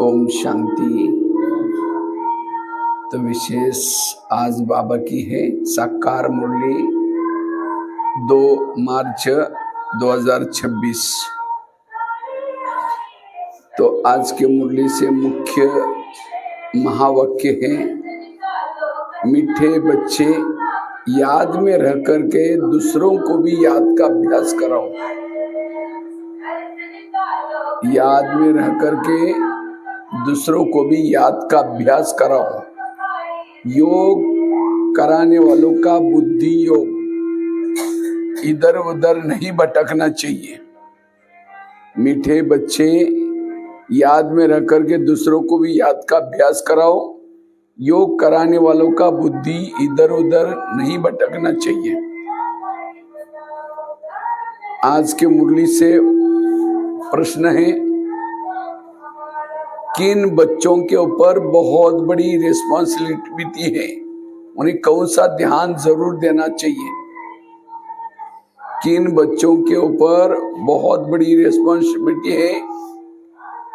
ओम शांति। तो विशेष आज बाबा की है साकार मुरली 2 मार्च 2026। तो आज के मुरली से मुख्य महावाक्य है, मीठे बच्चे याद में रह करके दूसरों को भी याद का अभ्यास कराओ। याद में रह करके दूसरों को भी याद का अभ्यास कराओ। योग कराने वालों का बुद्धि योग इधर उधर नहीं भटकना चाहिए। मीठे बच्चे याद में रह करके दूसरों को भी याद का अभ्यास कराओ। योग कराने वालों का बुद्धि इधर उधर नहीं भटकना चाहिए। आज के मुरली से प्रश्न है, किन बच्चों के ऊपर बहुत बड़ी रिस्पॉन्सिबिलिटी है, उन्हें कौन सा ध्यान जरूर देना चाहिए। किन बच्चों के ऊपर बहुत बड़ी रिस्पॉन्सिबिलिटी है,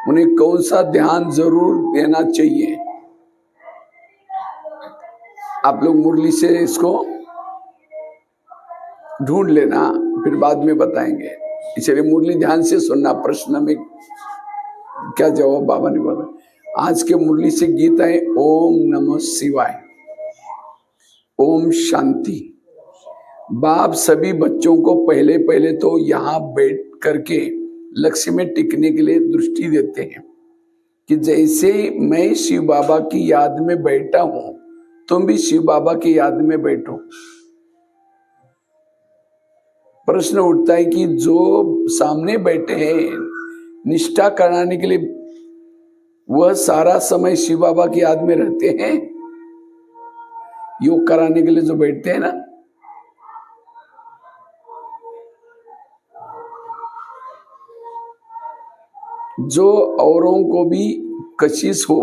उन्हें कौन सा ध्यान जरूर देना चाहिए। आप लोग मुरली से इसको ढूंढ लेना, फिर बाद में बताएंगे। इसलिए मुरली ध्यान से सुनना। प्रश्न में क्या जवाब बाबा ने बोला। आज के मुरली से गीत है ओम नमः शिवाय, ओम शांति। बाप सभी बच्चों को पहले तो यहाँ बैठ करके लक्ष्य में टिकने के लिए दृष्टि देते हैं कि जैसे मैं शिव बाबा की याद में बैठा हूं, तुम भी शिव बाबा की याद में बैठो। प्रश्न उठता है कि जो सामने बैठे हैं निष्ठा कराने के लिए, वह सारा समय शिव बाबा की याद में रहते हैं। योग कराने के लिए जो बैठते हैं ना, जो औरों को भी कशिश हो,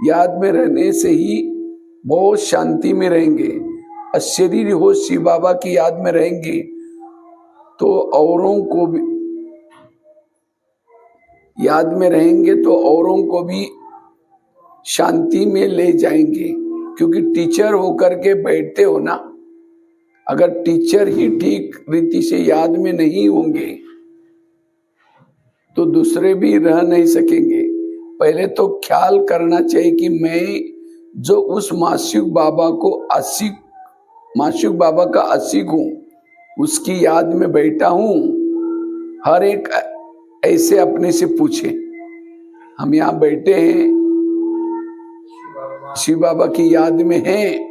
याद में रहने से ही बहुत शांति में रहेंगे। अशरीरी हो शिव बाबा की याद में रहेंगे तो औरों को भी याद में रहेंगे, तो औरों को भी शांति में ले जाएंगे। क्योंकि टीचर होकर के बैठते हो ना, अगर टीचर ही ठीक रीति से याद में नहीं होंगे तो दूसरे भी रह नहीं सकेंगे। पहले तो ख्याल करना चाहिए कि मैं जो उस मासूक बाबा का आशिक हूं, उसकी याद में बैठा हूं। हर एक ऐसे अपने से पूछे, हम यहाँ बैठे हैं, शिव बाबा की याद में हैं।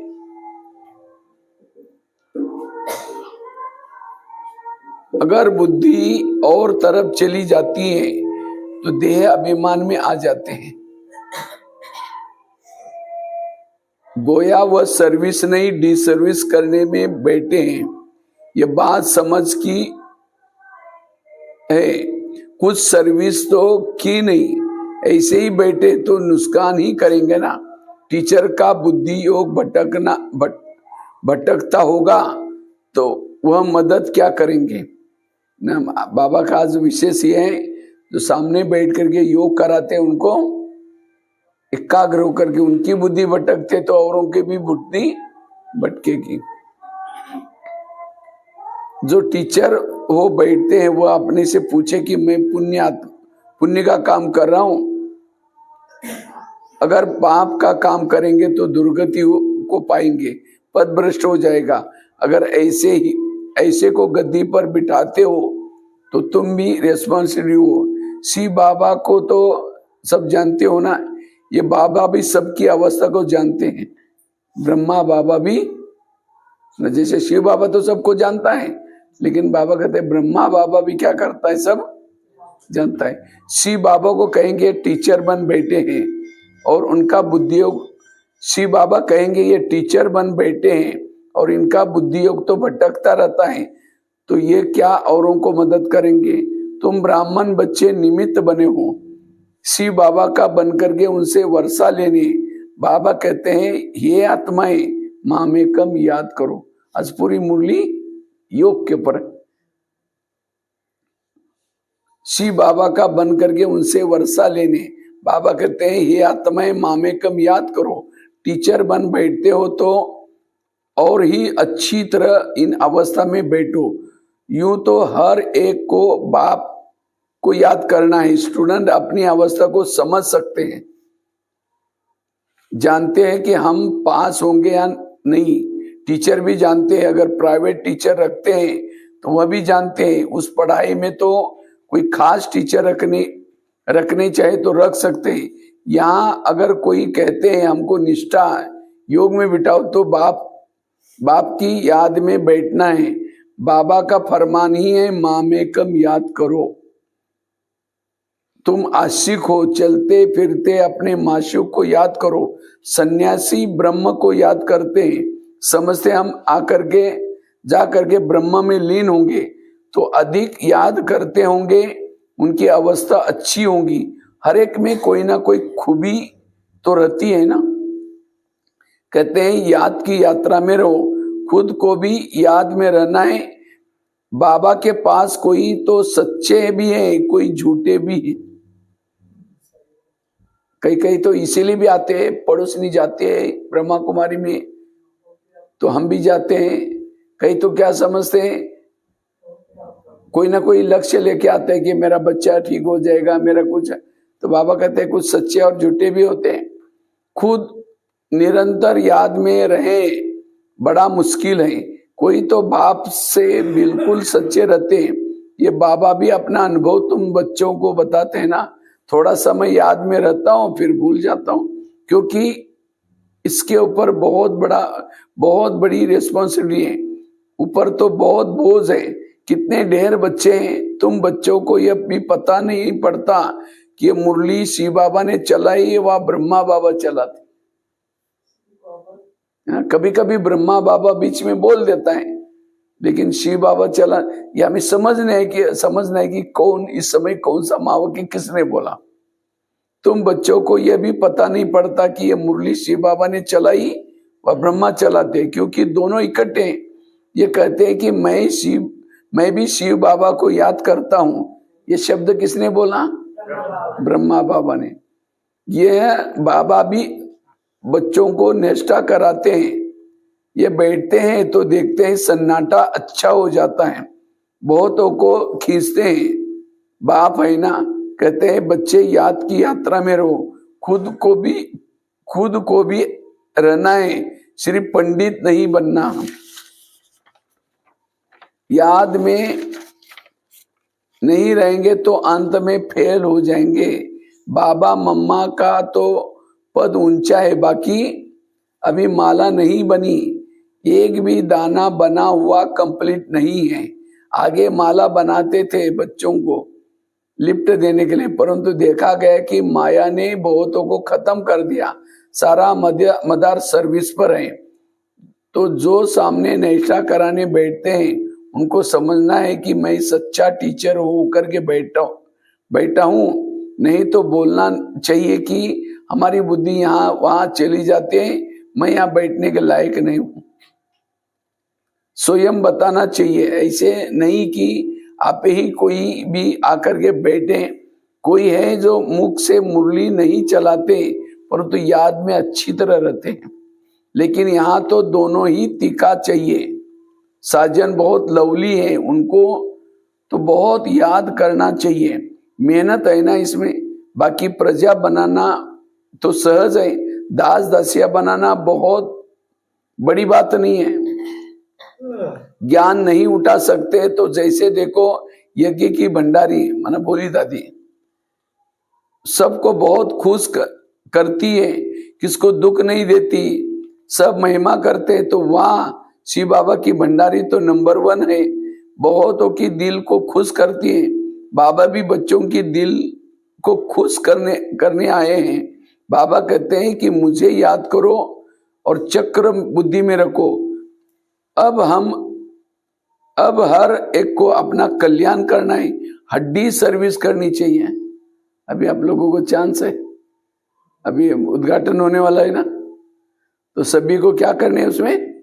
अगर बुद्धि और तरफ चली जाती है तो देह अभिमान में आ जाते हैं। गोया वह सर्विस नहीं डिसर्विस करने में बैठे हैं। ये बात समझ की है, कुछ सर्विस तो की नहीं, ऐसे ही बैठे तो नुकसान ही करेंगे ना। टीचर का बुद्धि योग भटकता होगा तो वह मदद क्या करेंगे ना। बाबा का आज विशेष ये है, जो सामने बैठ करके योग कराते हैं उनको एकाग्र होकर के उनकी बुद्धि भटकते तो औरों की भी बुद्धि भटकेगी। जो टीचर वो बैठते हैं, वो अपने से पूछे कि मैं पुण्य का काम कर रहा हूं। अगर पाप का काम करेंगे तो दुर्गति को पाएंगे, पद भ्रष्ट हो जाएगा। अगर ऐसे को गद्दी पर बिठाते हो तो तुम भी रेस्पॉन्सिबल हो। शिव बाबा को तो सब जानते हो ना, ये बाबा भी सबकी अवस्था को जानते हैं। ब्रह्मा बाबा भी, जैसे शिव बाबा तो सबको जानता है, लेकिन बाबा कहते हैं ब्रह्मा बाबा भी क्या करता है, सब जानता है। शिव बाबा को कहेंगे टीचर बन बैठे हैं और उनका बुद्धि योग, शिव बाबा कहेंगे ये टीचर बन बैठे हैं और इनका बुद्धि योग तो भटकता रहता है, तो ये क्या औरों को मदद करेंगे। तुम ब्राह्मण बच्चे निमित्त बने हो शिव बाबा का बन करके उनसे वर्षा लेने। बाबा कहते हैं ये आत्माएं माँ में कम याद करो। आज पूरी मुरली योग के ऊपर शिव बाबा का बन करके उनसे वर्षा लेने। बाबा कहते हैं हे आत्माएं मामेकम याद करो। टीचर बन बैठते हो तो और ही अच्छी तरह इन अवस्था में बैठो। यूं तो हर एक को बाप को याद करना है। स्टूडेंट अपनी अवस्था को समझ सकते हैं, जानते हैं कि हम पास होंगे या नहीं। टीचर भी जानते हैं, अगर प्राइवेट टीचर रखते हैं तो वह भी जानते हैं उस पढ़ाई में तो कोई खास टीचर रखने चाहे तो रख सकते हैं। यहाँ अगर कोई कहते हैं हमको निष्ठा योग में बिठाओ तो बाप की याद में बैठना है। बाबा का फरमान ही है मामेकम याद करो। तुम आशिक हो, चलते फिरते अपने माशूक को याद करो। सन्यासी ब्रह्म को याद करते हैं, समझते हम जा करके ब्रह्म में लीन होंगे तो अधिक याद करते होंगे, उनकी अवस्था अच्छी होगी। हर एक में कोई ना कोई खूबी तो रहती है ना। कहते हैं याद की यात्रा में रहो, खुद को भी याद में रहना है। बाबा के पास कोई तो सच्चे भी है, कोई झूठे भी है। कई तो इसीलिए भी आते हैं, पड़ोसनी जाते हैं ब्रह्मा कुमारी में तो हम भी जाते हैं। कई तो क्या समझते हैं, कोई ना कोई लक्ष्य लेके आते हैं कि मेरा बच्चा ठीक हो जाएगा, मेरा कुछ। तो बाबा कहते हैं कुछ सच्चे और झूठे भी होते हैं। खुद निरंतर याद में रहे बड़ा मुश्किल है। कोई तो बाप से बिल्कुल सच्चे रहते हैं। ये बाबा भी अपना अनुभव तुम बच्चों को बताते हैं ना, थोड़ा समय याद में रहता हूं फिर भूल जाता हूं, क्योंकि इसके ऊपर बहुत बड़ी रिस्पॉन्सिबिलिटी है। ऊपर तो बहुत बोझ है, कितने ढेर बच्चे हैं। तुम बच्चों को यह भी पता नहीं पड़ता कि ये मुरली शिव बाबा ने चलाई है व ब्रह्मा बाबा चलाते। कभी कभी ब्रह्मा बाबा बीच में बोल देता है, लेकिन शिव बाबा चला। ये हमें समझना है कि कौन इस समय कौन सा मावकी किसने बोला। तुम बच्चों को यह भी पता नहीं पड़ता कि ये मुरली शिव बाबा ने चलाई व ब्रह्मा चलाते, क्योंकि दोनों इकट्ठे हैं। ये कहते हैं कि मैं भी शिव बाबा को याद करता हूं। ये शब्द किसने बोला? ब्रह्मा बाबा ने। यह बाबा भी बच्चों को निष्ठा कराते हैं। ये बैठते हैं तो देखते हैं सन्नाटा अच्छा हो जाता है, बहुतों को खींचते हैं। बाप है ना, कहते हैं बच्चे याद की यात्रा में रहो, खुद को भी रहना है, सिर्फ पंडित नहीं बनना। याद में नहीं रहेंगे तो अंत में फेल हो जाएंगे। बाबा मम्मा का तो पद ऊंचा है, बाकी अभी माला नहीं बनी, एक भी दाना बना हुआ कंप्लीट नहीं है। आगे माला बनाते थे बच्चों को लिफ्ट देने के लिए, परंतु देखा गया कि माया ने बहुतों को खत्म कर दिया। सारा मदार सर्विस पर है। तो जो सामने निष्ठा कराने बैठते हैं उनको समझना है कि मैं सच्चा टीचर होकर के बैठा हूं। नहीं तो बोलना चाहिए कि हमारी बुद्धि यहाँ वहां चली जाती है, मैं यहाँ बैठने के लायक नहीं हूं। स्वयं बताना चाहिए, ऐसे नहीं कि आप ही कोई भी आकर के बैठे। कोई है जो मुख से मुरली नहीं चलाते परंतु याद में अच्छी तरह रहते हैं, लेकिन यहाँ तो दोनों ही तीखा चाहिए। साजन बहुत लवली है, उनको तो बहुत याद करना चाहिए। मेहनत है ना इसमें। बाकी प्रजा बनाना तो सहज है, दास दासिया बनाना बहुत बड़ी बात नहीं है। ज्ञान नहीं उठा सकते तो जैसे देखो यज्ञ की भंडारी माना भोली दादी सबको बहुत खुश करती है, किसको दुख नहीं देती, सब महिमा करते। तो वहां शिव बाबा की भंडारी तो नंबर 1 है, बहुतों की दिल को खुश करती है। बाबा भी बच्चों की दिल को खुश करने आए हैं। बाबा कहते हैं कि मुझे याद करो और चक्र बुद्धि में रखो। अब हर एक को अपना कल्याण करना है, हड्डी सर्विस करनी चाहिए। अभी आप लोगों को चांस है, अभी उद्घाटन होने वाला है ना, तो सभी को क्या करने है उसमें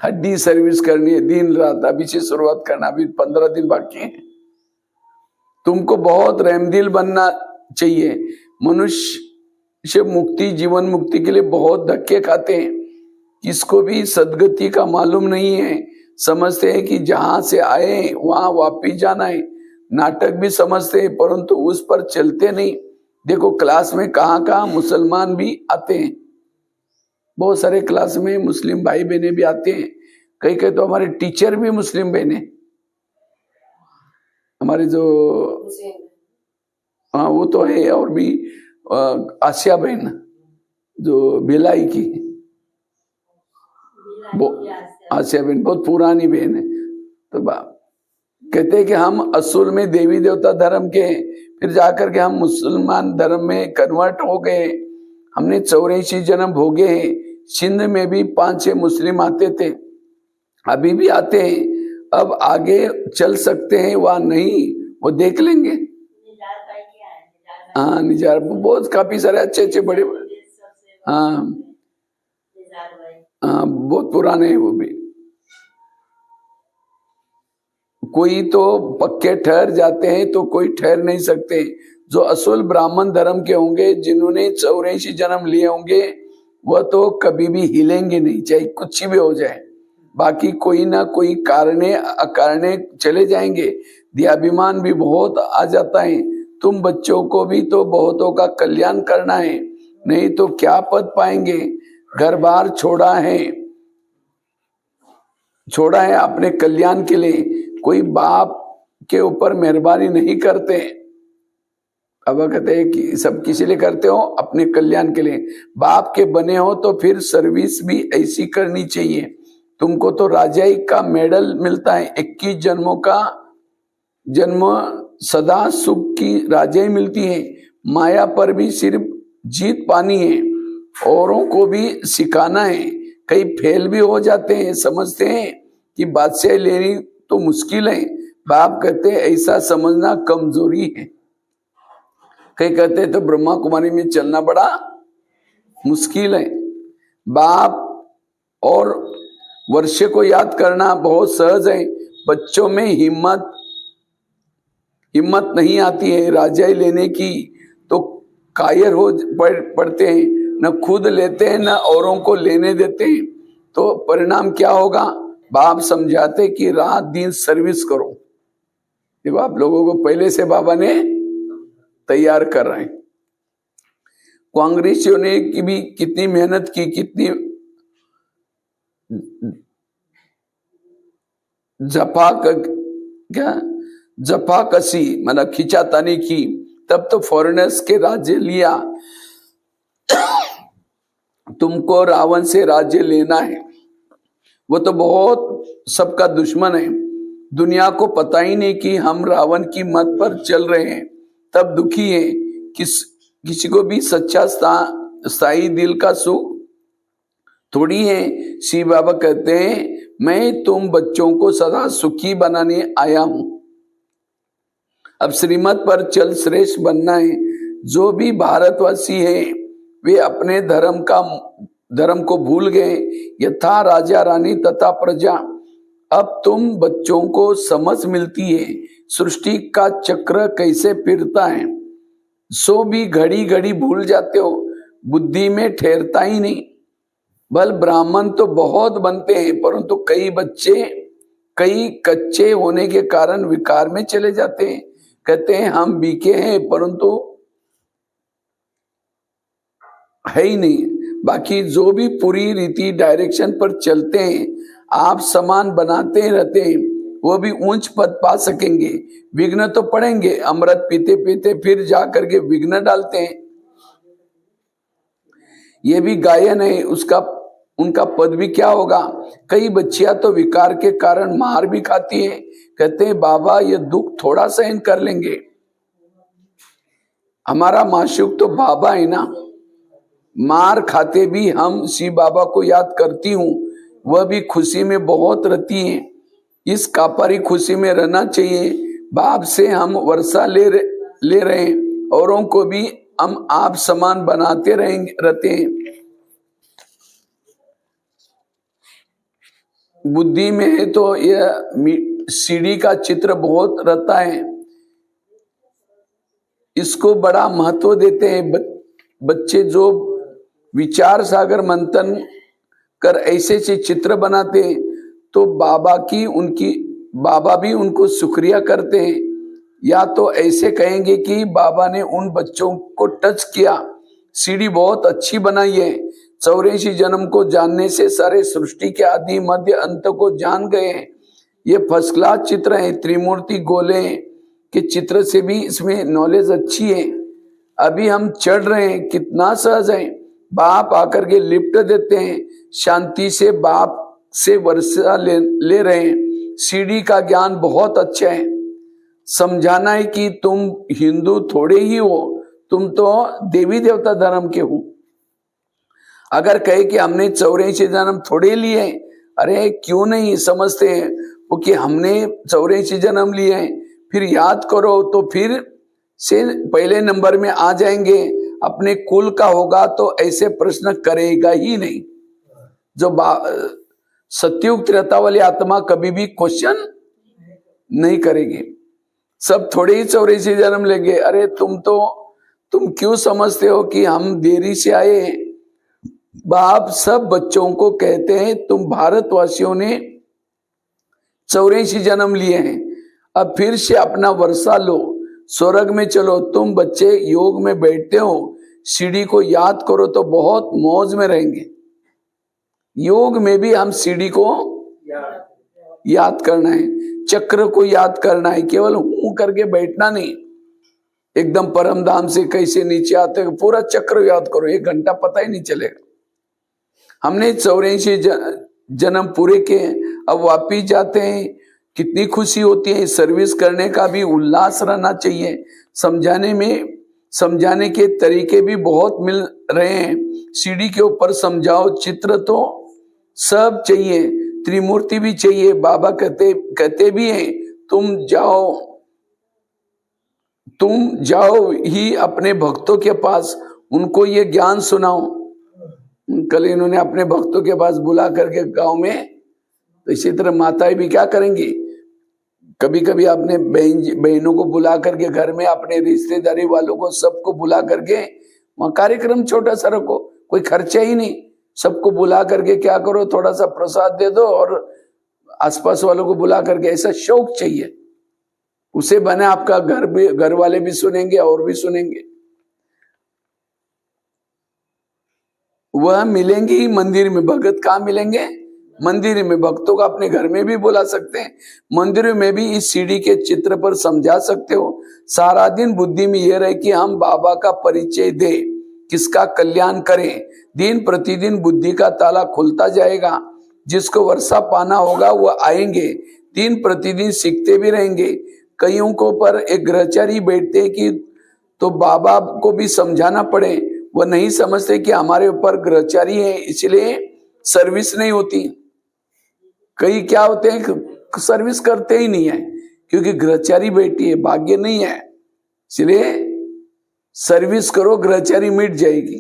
हड्डी सर्विस करनी है दिन रात। अभी से शुरुआत करना, अभी 15 दिन बाकी है। तुमको बहुत रहमदिल बनना चाहिए। मनुष्य मुक्ति, जीवन मुक्ति के लिए बहुत धक्के खाते हैं। किसको भी सदगति का मालूम नहीं है, समझते हैं कि जहां से आए वहां वापिस जाना है। नाटक भी समझते हैं परंतु उस पर चलते नहीं। देखो क्लास में कहाँ कहाँ मुसलमान भी आते हैं, बहुत सारे क्लास में मुस्लिम भाई बहने भी आते हैं। कई कई तो हमारे टीचर भी मुस्लिम बहने, हमारे जो हाँ वो तो है। और भी आसिया बहन जो भिलाई की, वो आसिया बहन बहुत पुरानी बहन है। तो कहते हैं कि हम असूल में देवी देवता धर्म के, फिर जाकर के हम मुसलमान धर्म में कन्वर्ट हो गए। हमने 84 जन्म भोगे हैं। सिंध में भी 5-6 मुस्लिम आते थे, अभी भी आते हैं। अब आगे चल सकते हैं वह नहीं, वो देख लेंगे। हाँ निजार बहुत काफी सारे अच्छे अच्छे बड़े, हाँ हाँ बहुत पुराने हैं वो भी। कोई तो पक्के ठहर जाते हैं तो कोई ठहर नहीं सकते। जो असूल ब्राह्मण धर्म के होंगे, जिन्होंने 84 जन्म लिए होंगे, वह तो कभी भी हिलेंगे नहीं, चाहे कुछ भी हो जाए। बाकी कोई ना कोई कारणे अकारणे चले जाएंगे। देहाभिमान भी बहुत आ जाता है। तुम बच्चों को भी तो बहुतों का कल्याण करना है, नहीं तो क्या पद पाएंगे। घर बार छोड़ा है अपने कल्याण के लिए। कोई बाप के ऊपर मेहरबानी नहीं करते। अब कहते हैं कि सब किसी लिए करते हो, अपने कल्याण के लिए। बाप के बने हो तो फिर सर्विस भी ऐसी करनी चाहिए। तुमको तो राजाई का मेडल मिलता है, 21 जन्मों का जन्म, सदा सुख की राजाई मिलती है। माया पर भी सिर्फ जीत पानी है, औरों को भी सिखाना है। कई फेल भी हो जाते हैं, समझते हैं कि बादशाह लेनी तो मुश्किल है। बाप कहते हैं ऐसा समझना कमजोरी है। कई कहते हैं तो ब्रह्मा कुमारी में चलना बड़ा मुश्किल है। बाप और वर्ष को याद करना बहुत सहज है। बच्चों में हिम्मत नहीं आती है राजाई लेने की, तो कायर हो पड़ते हैं, न खुद लेते हैं न औरों को लेने देते हैं। तो परिणाम क्या होगा। बाप समझाते कि रात दिन सर्विस करो। देखो आप लोगों को पहले से बाबा ने तैयार कर रहे हैं। कांग्रेसियों ने की भी कितनी मेहनत की, कितनी जफा कसी मतलब खिंचातानी की, तब तो फॉरेनर्स के राज्य लिया। तुमको रावण से राज्य लेना है, वो तो बहुत सबका दुश्मन है। दुनिया को पता ही नहीं कि हम रावण की मत पर चल रहे हैं, तब दुखी है। किसी को भी सच्चा स्थायी दिल का सुख थोड़ी है। शिव बाबा कहते हैं मैं तुम बच्चों को सदा सुखी बनाने आया हूं। अब श्रीमत पर चल श्रेष्ठ बनना है। जो भी भारतवासी है वे अपने धर्म को भूल गए, यथा राजा रानी तथा प्रजा। अब तुम बच्चों को समझ मिलती है सृष्टि का चक्र कैसे फिरता है। सो भी घड़ी घड़ी भूल जाते हो, बुद्धि में ठहरता ही नहीं। बल ब्राह्मण तो बहुत बनते हैं, परंतु कई बच्चे कई कच्चे होने के कारण विकार में चले जाते हैं। कहते हैं हम बीके हैं परंतु है ही नहीं। बाकी जो भी पूरी रीति डायरेक्शन पर चलते हैं, आप समान बनाते रहते हैं, वो भी ऊंच पद पा सकेंगे। विघ्न तो पड़ेंगे, अमृत पीते पीते फिर जा करके विघ्न डालते हैं। ये भी गायन है, उनका पद भी क्या होगा। कई बच्चियां तो विकार के कारण मार भी खाती है। कहते हैं बाबा ये दुख थोड़ा सहन कर लेंगे, हमारा माशूक तो बाबा है ना। मार खाते भी हम शिव बाबा को याद करती हूँ, वह भी खुशी में बहुत रहती हैं। इस कापारी खुशी में रहना चाहिए। बाप से हम वर्षा ले रहे हैं, औरों को भी हम आप समान बनाते रहते हैं। बुद्धि में है तो यह सीढ़ी का चित्र बहुत रहता है। इसको बड़ा महत्व देते हैं। बच्चे जो विचार सागर मंथन कर ऐसे से चित्र बनाते हैं तो बाबा भी उनको शुक्रिया करते हैं, या तो ऐसे कहेंगे कि बाबा ने उन बच्चों को टच किया, सीढ़ी बहुत अच्छी बनाई है, 84 जन्म को जानने से सारे सृष्टि के आदि मध्य अंत को जान गए हैं। ये फर्स्ट क्लास चित्र है, त्रिमूर्ति गोले के चित्र से भी इसमें नॉलेज अच्छी है। अभी हम चढ़ रहे हैं, कितना सहज है, बाप आकर के लिफ्ट देते हैं, शांति से बाप से वर्षा ले रहे हैं। सीढ़ी का ज्ञान बहुत अच्छा है, समझाना है कि तुम हिंदू थोड़े ही हो, तुम तो देवी देवता धर्म के हो। अगर कहे कि हमने 84 जन्म थोड़े लिए, अरे क्यों नहीं समझते हैं वो कि हमने 84 जन्म लिए हैं, फिर याद करो तो फिर से पहले नंबर में आ जाएंगे। अपने कुल का होगा तो ऐसे प्रश्न करेगा ही नहीं। जो सत्युग त्रेता वाली आत्मा कभी भी क्वेश्चन नहीं करेगी। सब थोड़े ही 84 जन्म लेंगे। अरे तुम क्यों समझते हो कि हम देरी से आए हैं? बाप सब बच्चों को कहते हैं तुम भारतवासियों ने 84 जन्म लिए हैं, अब फिर से अपना वर्षा लो, स्वर्ग में चलो। तुम बच्चे योग में बैठते हो, सीढ़ी को याद करो तो बहुत मौज में रहेंगे। योग में भी हम सीढ़ी को याद करना है, चक्र को याद करना है, केवल हूं करके बैठना नहीं। एकदम परम धाम से कैसे नीचे आते पूरा चक्र याद करो, 1 घंटा पता ही नहीं चलेगा। हमने 84 जन्म पूरे किए, अब वापिस जाते हैं, कितनी खुशी होती है। सर्विस करने का भी उल्लास रहना चाहिए। समझाने के तरीके भी बहुत मिल रहे हैं। सीढ़ी के ऊपर समझाओ, चित्र तो सब चाहिए, त्रिमूर्ति भी चाहिए। बाबा कहते भी हैं तुम जाओ ही अपने भक्तों के पास, उनको ये ज्ञान सुनाओ। कल इन्होंने अपने भक्तों के पास बुला करके गांव में, तो इसी तरह माताएं भी क्या करेंगी, कभी कभी अपने बहनों को बुला करके घर में, अपने रिश्तेदारी वालों को सबको बुला करके वहां कार्यक्रम छोटा सा रखो, कोई खर्चा ही नहीं। सबको बुला करके क्या करो, थोड़ा सा प्रसाद दे दो और आसपास वालों को बुला करके, ऐसा शौक चाहिए। उसे बने आपका घर वाले भी सुनेंगे और भी सुनेंगे। वह मिलेंगे ही मंदिर में। भगत कहाँ मिलेंगे? मंदिर में। भक्तों का अपने घर में भी बुला सकते हैं, मंदिर में भी इस सीढ़ी के चित्र पर समझा सकते हो। सारा दिन बुद्धि में यह रहे कि हम बाबा का परिचय दे, किसका कल्याण करें। दिन प्रतिदिन बुद्धि का ताला खुलता जाएगा। जिसको वर्षा पाना होगा वह आएंगे, दिन प्रतिदिन सीखते भी रहेंगे। कईयों को पर एक ग्रहचारी बैठते कि तो बाबा को भी समझाना पड़े, वह नहीं समझते कि हमारे ऊपर ग्रहचारी है, इसलिए सर्विस नहीं होती। कई क्या होते हैं, सर्विस करते ही नहीं है क्योंकि ग्रहचारी बैठी है, भाग्य नहीं है। इसलिए सर्विस करो, ग्रहचारी मिट जाएगी।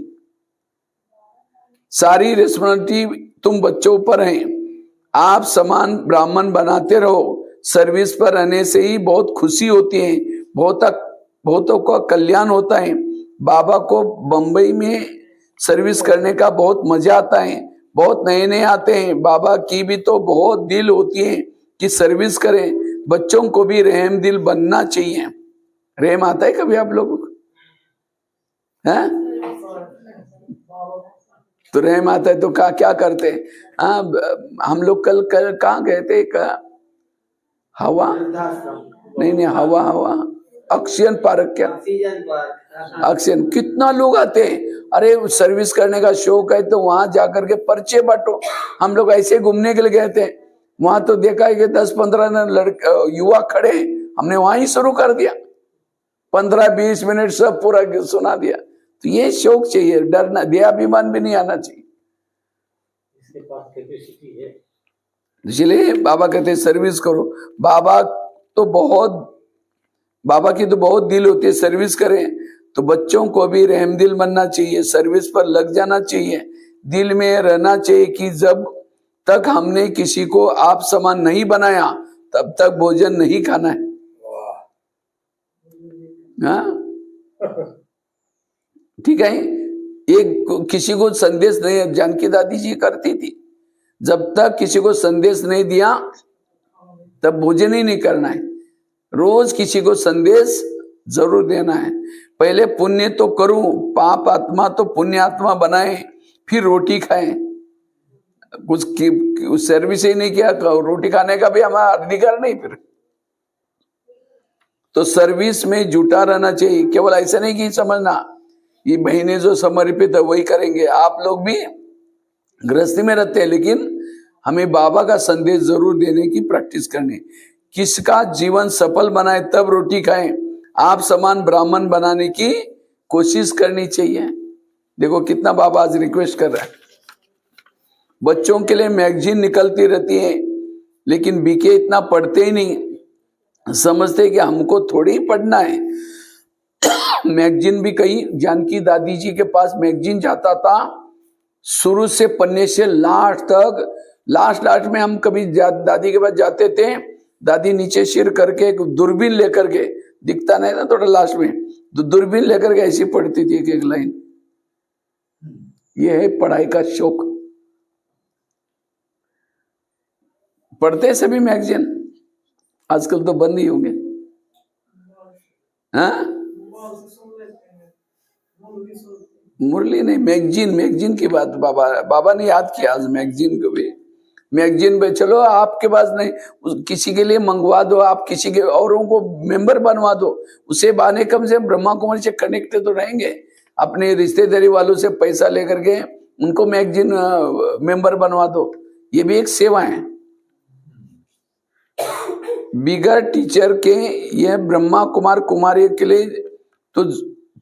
सारी रिस्पॉन्सिबिलिटी तुम बच्चों पर है। आप समान ब्राह्मण बनाते रहो। सर्विस पर रहने से ही बहुत खुशी होती है, बहुतों का कल्याण होता है। बाबा को बंबई में सर्विस करने का बहुत मजा आता है। बहुत नए आते हैं। बाबा की भी तो बहुत दिल होती है कि सर्विस करें। बच्चों को भी रहम दिल बनना चाहिए। रहम आता है कभी आप लोगों को? हैं? तो रहम आता है तो क्या करते हैं? हम लोग कल कहाँ गए थे? हवा नहीं हवा ऑक्सीजन पार्क। क्या ऑक्सीजन? कितना लोग आते हैं। अरे सर्विस करने का शौक है तो वहां जाकर के पर्चे बांटो। हम लोग ऐसे घूमने के लिए गए थे, वहां तो देखा है कि 10-15 युवा खड़े हैं। हमने वहां ही शुरू कर दिया, 15-20 मिनट सब पूरा सुना दिया। तो ये शौक चाहिए, डरना, देहाभिमान भी नहीं आना चाहिए। इसलिए बाबा कहते हैं सर्विस करो। बाबा की तो बहुत दिल होती है, सर्विस करें। तो बच्चों को भी रहम दिल बनना चाहिए, सर्विस पर लग जाना चाहिए। दिल में रहना चाहिए कि जब तक हमने किसी को आप समान नहीं बनाया तब तक भोजन नहीं खाना है। हाँ, ठीक है, एक किसी को संदेश नहीं, जानकी दादी जी करती थी, जब तक किसी को संदेश नहीं दिया तब भोजन ही नहीं करना है। रोज किसी को संदेश जरूर देना है। पहले पुण्य तो करूं, पाप आत्मा तो पुण्य आत्मा बनाए, फिर रोटी खाएं। कुछ सर्विस ही नहीं किया, रोटी खाने का भी हमारा अधिकार नहीं। फिर तो सर्विस में जुटा रहना चाहिए। केवल ऐसा नहीं कि समझना ये महीने जो समर्पित है वही करेंगे। आप लोग भी गृहस्थी में रहते हैं, लेकिन हमें बाबा का संदेश जरूर देने की प्रैक्टिस करनी। किसका जीवन सफल बनाए तब रोटी खाएं। आप समान ब्राह्मण बनाने की कोशिश करनी चाहिए। देखो कितना बाबा आज रिक्वेस्ट कर रहा है। बच्चों के लिए मैगजीन निकलती रहती है, लेकिन बीके इतना पढ़ते ही नहीं, समझते कि हमको थोड़ी ही पढ़ना है। मैगजीन भी कहीं जानकी दादी जी के पास मैगजीन जाता था, शुरू से पन्ने से लास्ट तक। लास्ट में हम कभी दादी के पास जाते थे, दादी नीचे सिर करके दूरबीन लेकर के, दिखता नहीं था थोड़ा लास्ट में, तो दूरबीन लेकर के ऐसी पढ़ती थी एक एक लाइन। ये है पढ़ाई का शौक। पढ़ते सभी मैगजीन, आजकल तो बंद ही होंगे। हाँ, मुरली नहीं, मैगजीन की बात बाबा ने याद किया आज मैगजीन को भी। मैगजीन पे चलो, आपके पास नहीं, किसी के लिए मंगवा दो, आप किसी के औरों को मेंबर बनवा दो, उसे बहाने कम से ब्रह्मा कुमारी से कनेक्टेड तो रहेंगे। अपने रिश्तेदारी वालों से पैसा लेकर के उनको मैगजीन मेंबर बनवा दो, ये भी एक सेवा है। बिगर टीचर के ये ब्रह्मा कुमार कुमारी के लिए तो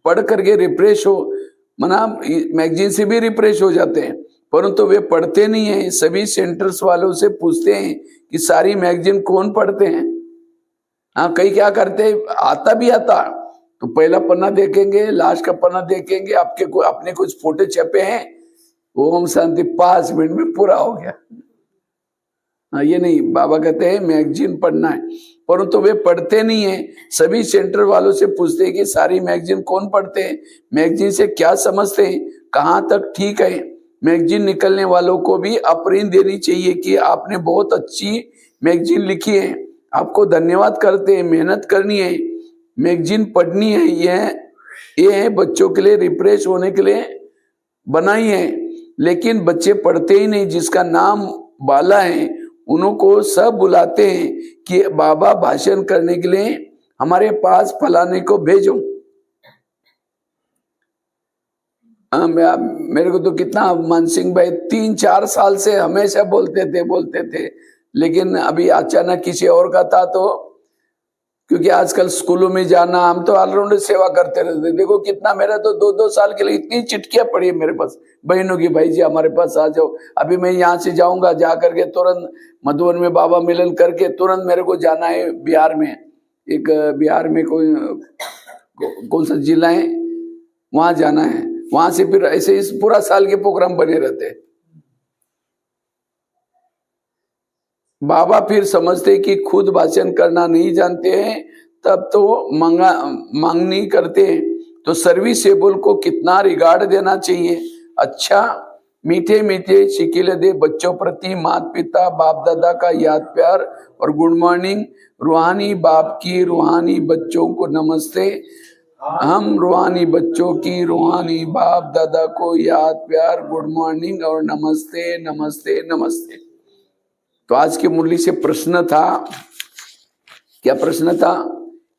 पढ़ करके रिफ्रेश हो, मना मैगजीन से भी रिफ्रेश हो जाते हैं, परंतु वे पढ़ते नहीं है। सभी सेंटर्स वालों से पूछते हैं कि सारी मैगजीन कौन पढ़ते हैं। हाँ, कई क्या करते हैं, आता भी आता तो पहला पन्ना देखेंगे, लास्ट का पन्ना देखेंगे, आपके को अपने कुछ फोटो छपे हैं, ओम शांति 5 मिनट में पूरा हो गया। हाँ, ये नहीं, बाबा कहते हैं मैगजीन पढ़ना है, परंतु वे पढ़ते नहीं है। सभी सेंटर वालों से पूछते हैं कि सारी मैगजीन कौन पढ़ते हैं, मैगजीन से क्या समझते हैं, कहाँ तक ठीक है। मैगजीन निकलने वालों को भी अप्रीन देनी चाहिए कि आपने बहुत अच्छी मैगजीन लिखी है, आपको धन्यवाद करते हैं। मेहनत करनी है, मैगजीन पढ़नी है, ये है बच्चों के लिए रिफ्रेश होने के लिए बनाई है। लेकिन बच्चे पढ़ते ही नहीं। जिसका नाम बाला है उनको सब बुलाते हैं कि बाबा भाषण करने के लिए हमारे पास फलाने को भेजो। मेरे को तो कितना मानसिंह भाई 3-4 साल से हमेशा बोलते थे, लेकिन अभी अचानक किसी और का था, तो क्योंकि आजकल स्कूलों में जाना, हम तो ऑलराउंडर सेवा करते रहते। देखो कितना, मेरा तो 2-2 साल के लिए इतनी चिट्ठियां पड़ी है मेरे पास बहनों की, भाई जी हमारे पास आ जाओ। अभी मैं यहाँ से जाऊंगा, जा करके तुरंत मधुबन में बाबा मिलन करके तुरंत मेरे को जाना है बिहार में। एक बिहार में कौन सा जिला है, वहां जाना है। वहां से फिर ऐसे इस पूरा साल के प्रोग्राम बने रहते। बाबा फिर समझते कि खुद भाषण करना नहीं जानते हैं, तब तो मांग नहीं करते। तो सर्विसेबल को कितना रिगार्ड देना चाहिए। अच्छा, मीठे मीठे शिकिले दे बच्चों प्रति माता पिता बाप दादा का याद प्यार और गुड मॉर्निंग। रूहानी बाप की रूहानी बच्चों को नमस्ते। हम रूहानी बच्चों की रूहानी बाप दादा को याद प्यार, गुड मॉर्निंग और नमस्ते नमस्ते नमस्ते। तो आज की मुरली से प्रश्न था, क्या प्रश्न था,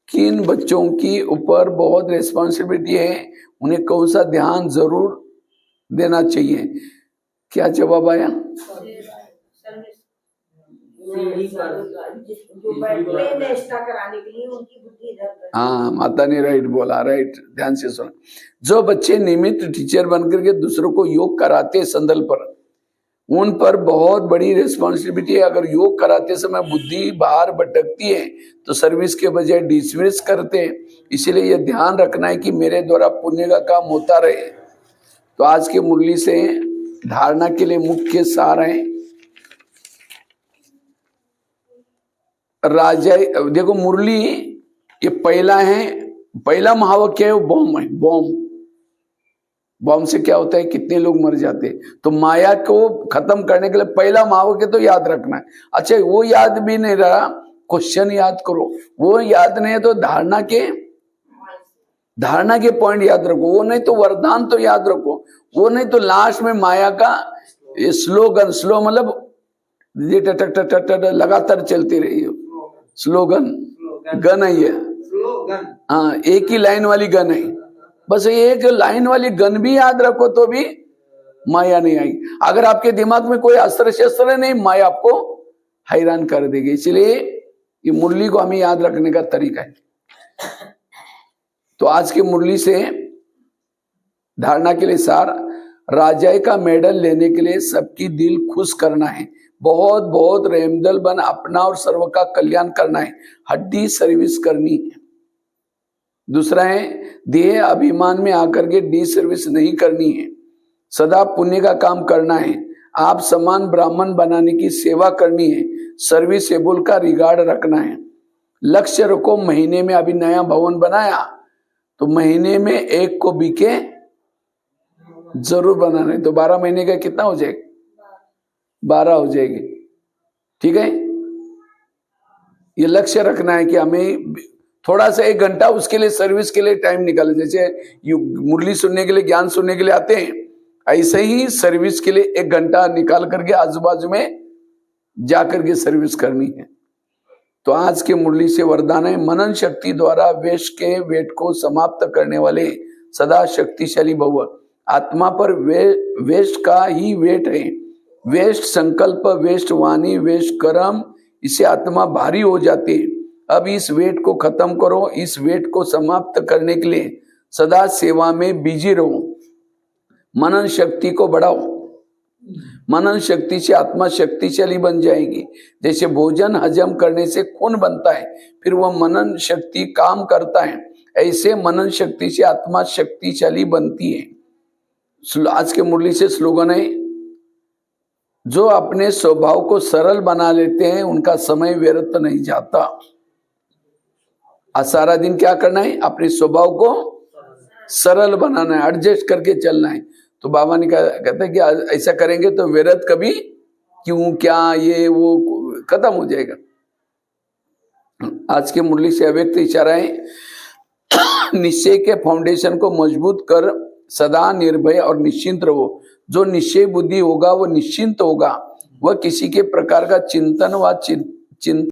किन बच्चों की ऊपर बहुत रिस्पॉन्सिबिलिटी है, उन्हें कौन सा ध्यान जरूर देना चाहिए। क्या जवाब आया? हाँ, माता ने राइट बोला, राइट, ध्यान से सुना। जो बच्चे नियमित टीचर बनकर के दूसरों को योग कराते संदल पर, उन पर बहुत बड़ी रिस्पॉन्सिबिलिटी है। अगर योग कराते समय बुद्धि बाहर भटकती है तो सर्विस के बजाय डिसमिस करते हैं। इसीलिए यह ध्यान रखना है कि मेरे द्वारा पुण्य का काम होता रहे। तो आज के मुरली से धारणा के लिए मुख्य सार है, राजा। देखो मुरली ये पहला है पहला महावाक्य है वो बॉम्ब है, बॉम्ब। बॉम्ब से क्या होता है, कितने लोग मर जाते हैं। तो माया को खत्म करने के लिए पहला महावाक्य तो याद रखना है। अच्छा वो याद भी नहीं रहा, क्वेश्चन याद करो। वो याद नहीं है तो धारणा के पॉइंट याद रखो। वो नहीं तो वरदान तो याद रखो। वो नहीं तो लास्ट में माया का स्लोगन, स्लो मतलब ये टक टक टक टक लगातार चलती रही हो, स्लोगन, गन है ये। हाँ, एक ही लाइन वाली गन है। बस एक लाइन वाली गन भी याद रखो तो भी माया नहीं आएगी। अगर आपके दिमाग में कोई अस्त्र शस्त्र नहीं, माया आपको हैरान कर देगी। इसलिए ये मुरली को हमें याद रखने का तरीका है। तो आज की मुरली से धारणा के लिए सार, राजाई का मेडल लेने के लिए सबकी दिल खुश करना है, बहुत बहुत रेमदल बन अपना और सर्व का कल्याण करना है, हड्डी सर्विस करनी है। दूसरा है देह अभिमान में आकर के डी सर्विस नहीं करनी है, सदा पुण्य का काम करना है, आप समान ब्राह्मण बनाने की सेवा करनी है, सर्विसेबल का रिगार्ड रखना है। लक्ष्य रखो, महीने में अभी नया भवन बनाया तो महीने में एक को बीके जरूर बनाना है। तो 12 महीने का कितना हो जाएगा, 12 हो जाएगी। ठीक है, ये लक्ष्य रखना है कि हमें थोड़ा सा 1 घंटा उसके लिए सर्विस के लिए टाइम निकाले। जैसे मुरली सुनने के लिए, ज्ञान सुनने के लिए आते हैं, ऐसे ही सर्विस के लिए 1 घंटा निकाल करके आजू बाजू में जाकर के सर्विस करनी है। तो आज के मुरली से वरदान है, मनन शक्ति द्वारा वेश के वेट को समाप्त करने वाले सदा शक्तिशाली भव। आत्मा पर वेश का ही वेट है, वेस्ट संकल्प, वेस्ट वाणी, वेस्ट कर्म, इससे आत्मा भारी हो जाती है। अब इस वेट को खत्म करो, इस वेट को समाप्त करने के लिए सदा सेवा में बिजी रहो, मनन शक्ति को बढ़ाओ। मनन शक्ति से आत्मा शक्तिशाली बन जाएगी। जैसे भोजन हजम करने से खून बनता है, फिर वह मनन शक्ति काम करता है, ऐसे मनन शक्ति से आत्मा शक्तिशाली बनती है। आज के मुरली से स्लोगन है, जो अपने स्वभाव को सरल बना लेते हैं उनका समय व्यर्थ नहीं जाता। आज सारा दिन क्या करना है, अपने स्वभाव को सरल बनाना है, एडजस्ट करके चलना है। तो बाबा ने कहते हैं कि ऐसा करेंगे तो व्यर्थ कभी क्यों, क्या, ये वो खत्म हो जाएगा। आज के मुरली से अव्यक्त इशारा है, निश्चय के फाउंडेशन को मजबूत कर सदा निर्भय और निश्चिंत रहो। जो निश्चय बुद्धि होगा वो निश्चिंत होगा, वह किसी के प्रकार का चिंतन व चिंता